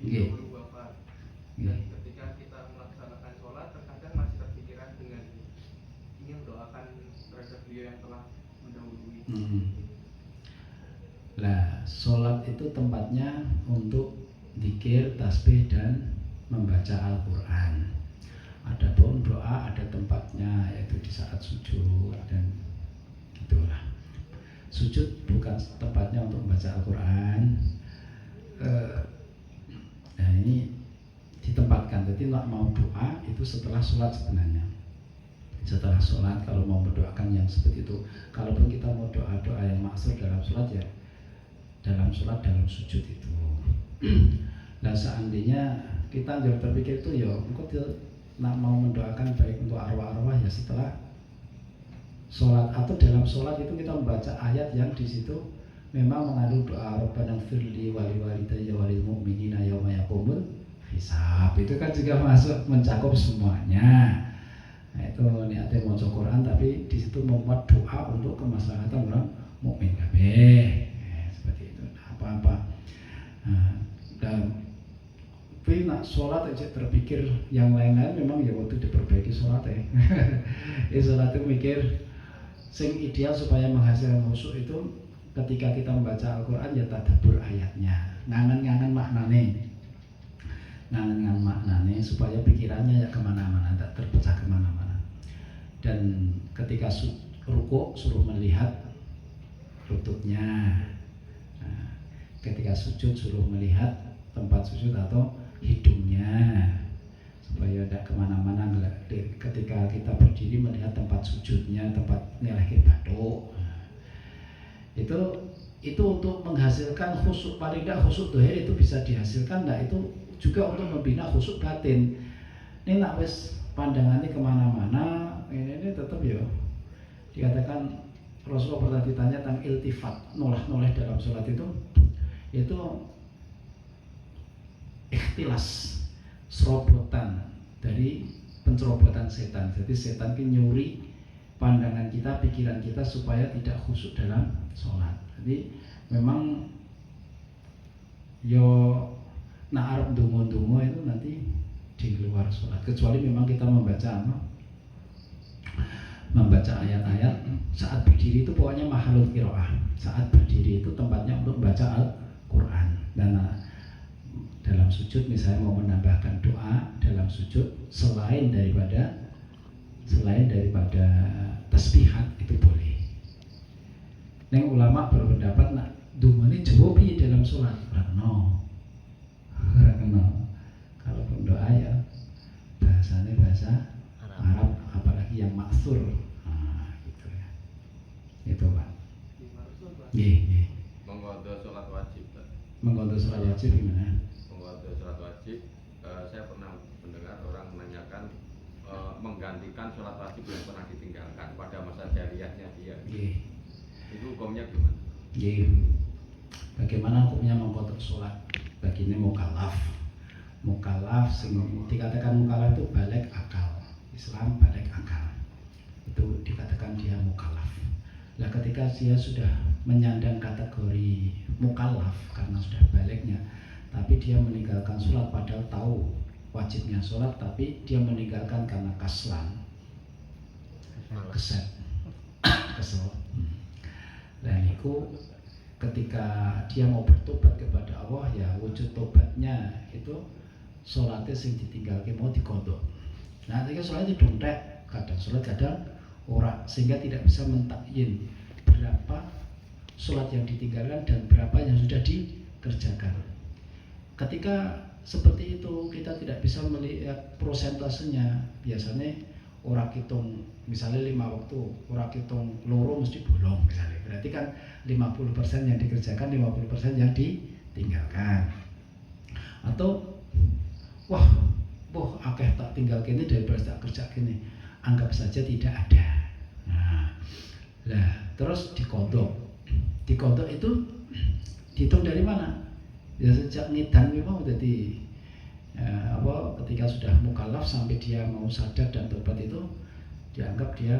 Okay. Bapak. Dan ketika kita melaksanakan sholat, terkadang masih terpikiran dengan ingin mendoakan terhadap beliau yang telah mendahului. Nah, sholat itu tempatnya untuk zikir, tasbih dan membaca Al-Quran. Adapun doa ada tempatnya, yaitu di saat sujud dan gitulah. Sujud bukan tempatnya untuk membaca Al-Quran. Nah ini ditempatkan. Jadi mau doa itu setelah sholat sebenarnya. Setelah sholat kalau mau mendoakan yang seperti itu. Kalaupun kita mau doa-doa yang maksud dalam sholat ya dalam sholat, dalam sujud itu. Nah seandainya kita jangan terpikir itu ya engkau nak mau mendoakan baik untuk arwah-arwah ya setelah sholat, atau dalam sholat itu kita membaca ayat yang di situ memang mengandung doa Rabbana ighfirli wali walidayya walil mu'minina yauma yaqumul hisab. Itu kan juga masuk mencakup semuanya. Nah, itu niatnya mau Quran tapi di situ membuat doa untuk kemaslahatan orang mukmin kabeh. Seperti itu. Apa-apa. Dan tapi nak sholat aja terpikir yang lain-lain memang ya waktu diperbaiki sholatnya. Sholat itu mikir sing ideal supaya menghasilkan khusyuk itu ketika kita membaca Al-Quran ya tadabbur ayatnya, ngangen-ngangen maknane supaya pikirannya ya kemana-mana, tak terpecah kemana-mana. Dan ketika rukuk suruh melihat lututnya, nah, ketika sujud suruh melihat tempat sujud atau hidungnya supaya tidak kemana-mana. Ketika kita berdiri melihat tempat sujudnya, tempat nilai batuk. Itu untuk menghasilkan khusyuk, paling tidak khusyuk dohir itu bisa dihasilkan. Nah itu juga untuk membina khusyuk batin. Ini nak wis pandangannya kemana-mana, ini tetap ya dikatakan Rasulullah pernah ditanya tentang iltifat, noleh dalam sholat itu ikhtilas, serobotan dari pencerobotan setan. Jadi setan itu nyuri pandangan kita, pikiran kita supaya tidak khusyuk dalam sholat. Jadi memang yo nak arep dungo-dungo itu nanti di luar sholat, kecuali memang kita membaca ayat-ayat. Saat berdiri itu pokoknya mahalul qiraah. Saat berdiri itu tempatnya untuk membaca Al-Quran. Dan dalam sujud misalnya mau menambahkan doa dalam sujud selain daripada tasbihat itu boleh. Yang ulama berpendapat nak dungane jawab dalam sholat ora kena. Kalaupun doa ya bahasanya bahasa Arab, apalagi yang maksur. Nah, gitu ya. Itu Pak. Nggih. Mengkodo sholat wajib. Mengkodo sholat wajib gimana? Mengkodo sholat wajib, saya pernah mendengar orang menanyakan menggantikan sholat wajib yang pernah ditinggalkan pada masa jariahnya dia. Nggih. Itu hukumnya gimana? Nggih. Bagaimana hukumnya mengkodo sholat? Baginya mukallaf sing dikatakan mukallaf itu balik akal. Islam balik akal. Itu dikatakan dia mukallaf. Nah, ketika dia sudah menyandang kategori mukallaf karena sudah baliknya, tapi dia meninggalkan sholat padahal tahu wajibnya sholat, tapi dia meninggalkan karena kesel. Dan itu ketika dia mau bertobat kepada Allah ya wujud tobatnya itu sholatnya sing ditinggalkan mau dikodok. Nah ketika sholatnya didontek, kadang sholat kadang ora, sehingga tidak bisa mentakyin berapa sholat yang ditinggalkan dan berapa yang sudah dikerjakan. Ketika seperti itu kita tidak bisa melihat prosentasenya. Biasanya orang hitung misalnya 5 waktu, orang hitung loro mesti bolong misalnya. Berarti kan 50% yang dikerjakan, 50% yang ditinggalkan. Atau wah akeh tak tinggal kini daripada tak kerja kini, anggap saja tidak ada. Nah, terus dikodok itu dihitung dari mana? Ya sejak ngidan memang jadi ketika sudah mukallaf sampai dia mau sadar dan tobat itu dianggap dia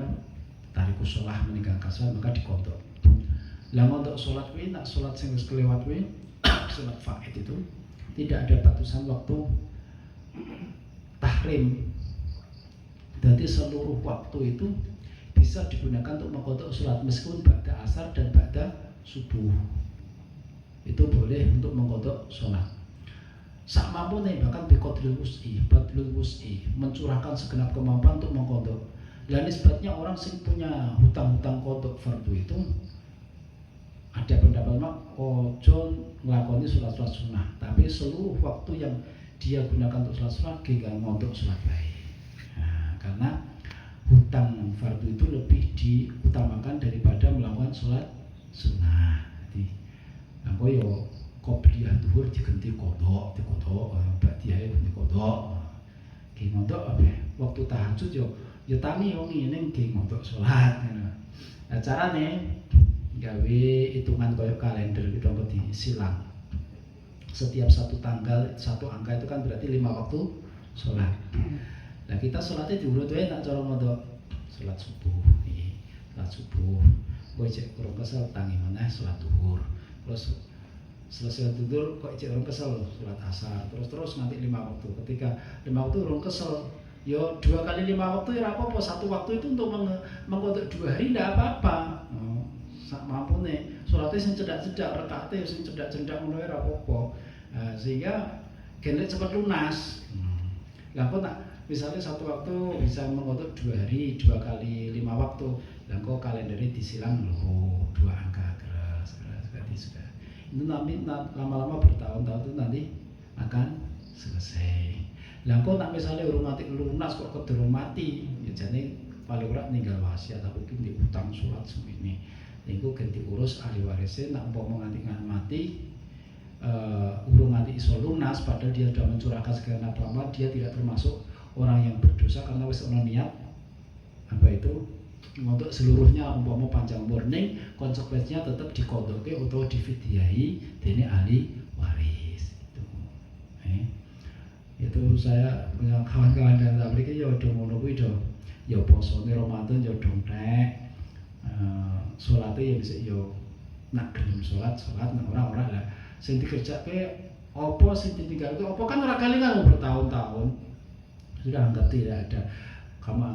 tarikus sholah, meninggalkan sholat, maka dikodok. Lah untuk sholat nak sholat sing wis kelewat sholat faid itu tidak ada batasan waktu tahrim. Jadi seluruh waktu itu bisa digunakan untuk mengqadha sholat meskipun ba'da asar dan ba'da subuh. Itu boleh untuk mengqadha sholat. Sak mampune bahkan biqadril wus'i, badlul wus'i, mencurahkan segenap kemampuan untuk mengqadha. Lah nisbatnya orang sing punya hutang-hutang qadha fardu itu ada pendapat mak ojo nglakoni sholat sunnah, tapi seluruh waktu yang dia gunakan untuk sholat sunnah gak untuk sholat lain. Nah, karena hutang fardu itu lebih diutamakan daripada melakukan sholat sunnah. Jadi, aku yo qobliyah duhur diganti qadha, ba'diyah diganti qadha. Ki ngontok apa? Waktu tahajud yo tangi wong ngene ki ngontok sholat. Nah, carane gawe hitungan koyo kalender gitu apa disilang. Setiap satu tanggal, satu angka itu kan berarti 5 waktu sholat. Nah kita sholatnya diurut wae nak cara ngono. Sholat subuh, sholat subuh. Kowe cek kurang kesel tangi meneh sholat zuhur. Terus selesai tidur kok cek kurang kesel sholat asar. Terus nanti 5 waktu. Ketika 5 waktu kurang kesel, yo 2 kali 5 waktu ya apa-apa. 1 waktu itu untuk mengqadha 2 hari ndak apa-apa. Sak mampune sholatnya sing cedak-cedak, rakaate sing cedak-cedak ngono ora apa-apa. Sehingga gendek cepat lunas. Lah kok nak misalnya 1 waktu bisa mengqadha 2 hari, 2 kali 5 waktu. Lah kok kalendernya disilang lho 2 angka keras sudah. Itu nanti lama-lama bertahun-tahun itu nanti akan selesai. Lah kok nak misalnya urung mati lunas kok kedurung mati, ya jane paling ora ninggal wasiat tapi ki utang salat semene. Niku ganti urus ahli warisnya, nak umpama nganti mati urung nganti iso lunas padahal dia sudah mencurahkan segenap amal, dia tidak termasuk orang yang berdosa karena wis ono niat apa itu untuk seluruhnya umpama panjang umur ning konsekuensinya tetap diqadhakke utawa difidyahi dene ahli waris itu. Itu saya punya kawan-kawan dan mriki ya do ngono kuwi do. Ya posone Ramadan ya do entek. Sholatnya ya bisa yo nak gelem sholat nak ora lah sing dikerjake apa sing ditinggalke apa kan ora kalingan bertahun-tahun sudah ngerti tidak ada kamu